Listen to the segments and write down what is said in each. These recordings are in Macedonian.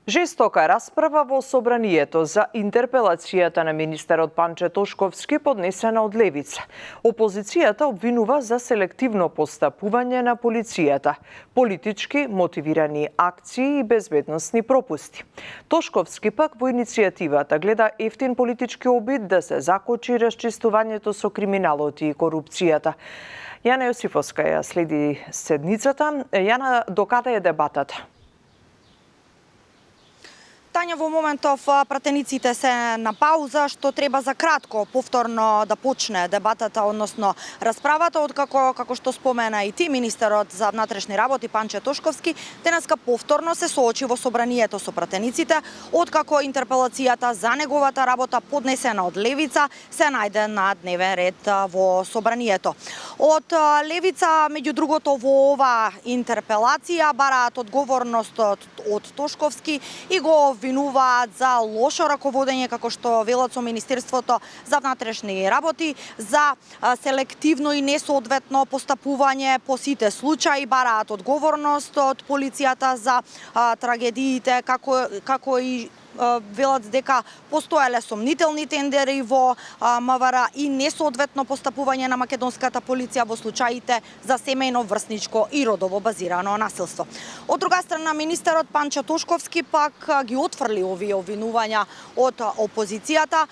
Жестока расправа во собранието за интерпелацијата на министерот Панче Тошковски поднесена од левица. Опозицијата обвинува за селективно постапување на полицијата, политички мотивирани акции и безбедносни пропусти. Тошковски пак во иницијативата гледа ефтин политички обид да се закочи расчистувањето со криминалот и корупцијата. Јана Јосифовска ја следи седницата. Јана, докаде е дебатата? Тања, во моментов пратениците се на пауза, што треба за кратко повторно да почне дебатата, односно расправата, откако, како што спомена и ти, министерот за внатрешни работи Панче Тошковски, денеска повторно се соочи во собранието со пратениците, откако интерпелацијата за неговата работа поднесена од левица се најде на дневен ред во собранието. Од левица, меѓу другото, во ова интерпелација бараат одговорност од Тошковски и го обвинуваат за лошо раководење, како што велат со Министерството за внатрешни работи, за селективно и несоодветно постапување по сите случаи, бараат одговорност од полицијата за трагедиите, како и велат дека постоеле сомнителни тендери во МВР и несоодветно постапување на македонската полиција во случаите за семејно, врсничко и родово базирано насилство. Од друга страна, министерот Панче Тошковски пак ги отфрли овие обвинувања од опозицијата,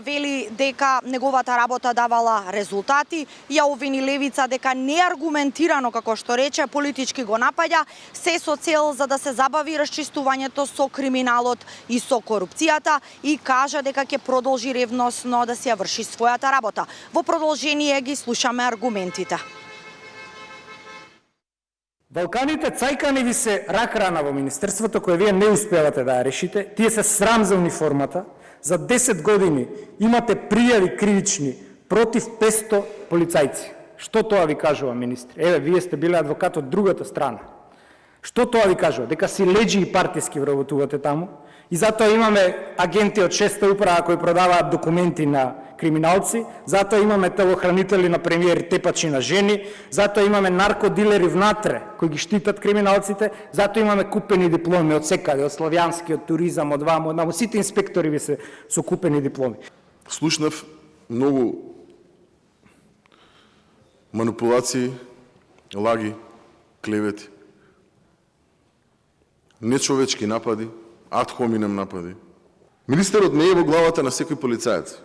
вели дека неговата работа давала резултати, ја обвини левица дека неаргументирано, како што рече, политички го напаѓа, се со цел за да се забави расчистувањето со криминалот и со корупцијата и кажа дека ќе продолжи ревносно да се ја врши својата работа. Во продолжение ги слушаме аргументите. Балканите цајкани ви се рак рана во министерството која вие не успевате да ја решите. Тие се срам за униформата. За 10 години имате пријави кривични против 500 полицајци. Што тоа ви кажува министр? Еве, вие сте биле адвокат од другата страна. Што тоа ви кажува? Дека си леđи и партиски вработувате таму? И затоа имаме агенти од 6-та управа кои продаваат документи на криминалци, затоа имаме телохранители на премиери тепачи на жени, затоа имаме наркодилери внатре кои ги штитат криминалците, затоа имаме купени дипломи од секаде, од славјански, од туризам, од вамо, од намо, сите инспектори ви се со купени дипломи. Слушнав многу манипулации, лаги, клевети, нечовечки напади, ад хоминем напади. Министерот не е во главата на секој полицаец,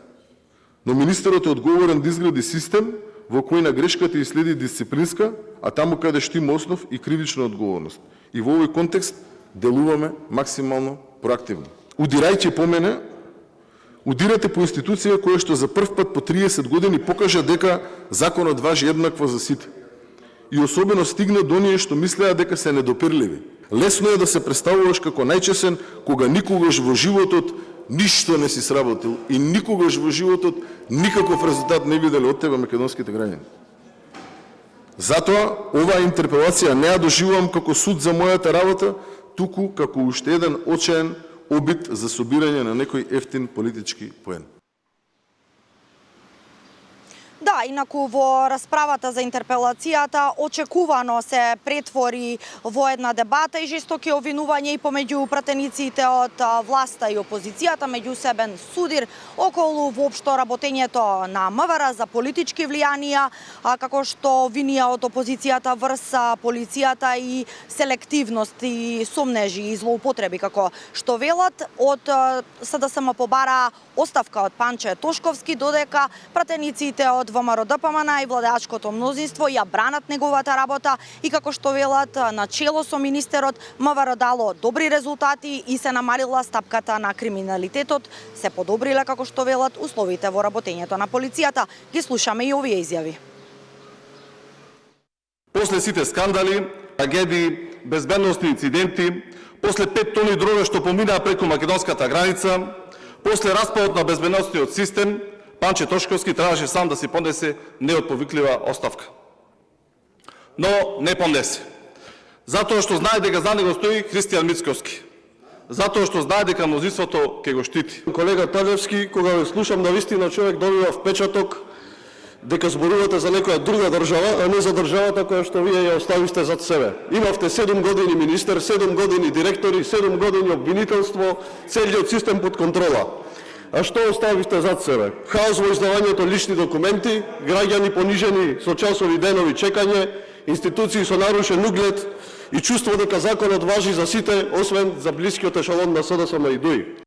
но министерот е одговорен да изгради систем во кој на грешката и следи дисциплинска, а таму каде што има основ и кривична одговорност. И во овој контекст делуваме максимално проактивно. Удирајќи по мене, удирате по институција која што за прв пат по 30 години покажа дека законот важи еднакво за сите. И особено стигна до оние што мислеа дека се недопирливи. Лесно е да се представуваш како најчесен, кога никогаш во животот ништо не си сработил и никогаш во животот никаков резултат не виделе од тебе македонските граѓани. Затоа, оваа интерпелација не ја доживувам како суд за мојата работа, туку како уште еден очаен обид за собирање на некој ефтин политички поен. Да, инаку во расправата за интерпелацијата очекувано се претвори во една дебата и жестоки обвинувања и помеѓу пратениците од власта и опозицијата, меѓусебен судир околу воопшто работењето на МВР за политички влијанија, како што обвинија од опозицијата врз полицијата и селективност и сомнежи и злоупотреби, како што велат. Од СДСМ побара оставка од Панче Тошковски, додека пратениците од ВМРО-ДПМН и владеачкото мнозинство ја бранат неговата работа и како што велат начело со министерот, МВР дало добри резултати и се намалила стапката на криминалитетот, се подобриле како што велат условите во работењето на полицијата. Ги слушаме и овие изјави. После сите скандали, трагедии, безбедносни инциденти, после 5 тони дрога што поминаа преку македонската граница, после распадот на безбедносниот систем, Панче Тошковски требаше сам да си поднесе неотповиклива оставка. Но не поднесе. Затоа што знае дека за него стои Христијан Мицковски. Затоа што знае дека мнозинството ќе го штити. Колега Талевски, кога ве слушам, навистина човек добива впечаток дека зборувате за некоја друга држава, а не за државата која што вие ја оставивте зад себе. Имавте 7 години министер, 7 години директори, 7 години обвинителство, целиот систем под контрола. А што оставивте зад себе? Хаос во издавањето лични документи, граѓани понижени со часови денови чекање, институции со нарушен углед и чувство дека законот важи за сите, освен за блискиот ешалон на СДСМ и ДУИ.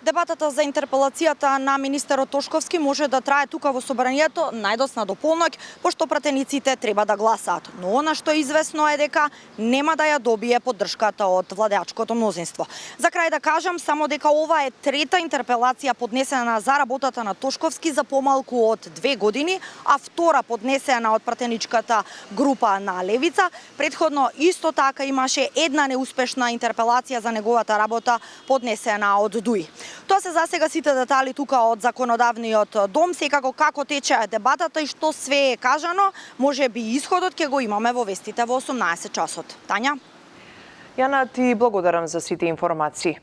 Дебатата за интерпелацијата на министерот Тошковски може да трае тука во собранието најдосна до полноќ, пошто пратениците треба да гласаат. Но она што е известно е дека нема да ја добие поддршката од владеачкото мнозинство. За крај да кажам само дека ова е трета интерпелација поднесена за работата на Тошковски за помалку од 2 години, а втора поднесена од пратеничката група на Левица. Предходно исто така имаше една неуспешна интерпелација за неговата работа поднесена од ДУИ. Тоа се засега сите детали тука од законодавниот дом, секако како тече дебатата и што све е кажано, може би исходот ќе го имаме во вестите во 18 часот. Тања? Јана, ти благодарам за сите информации.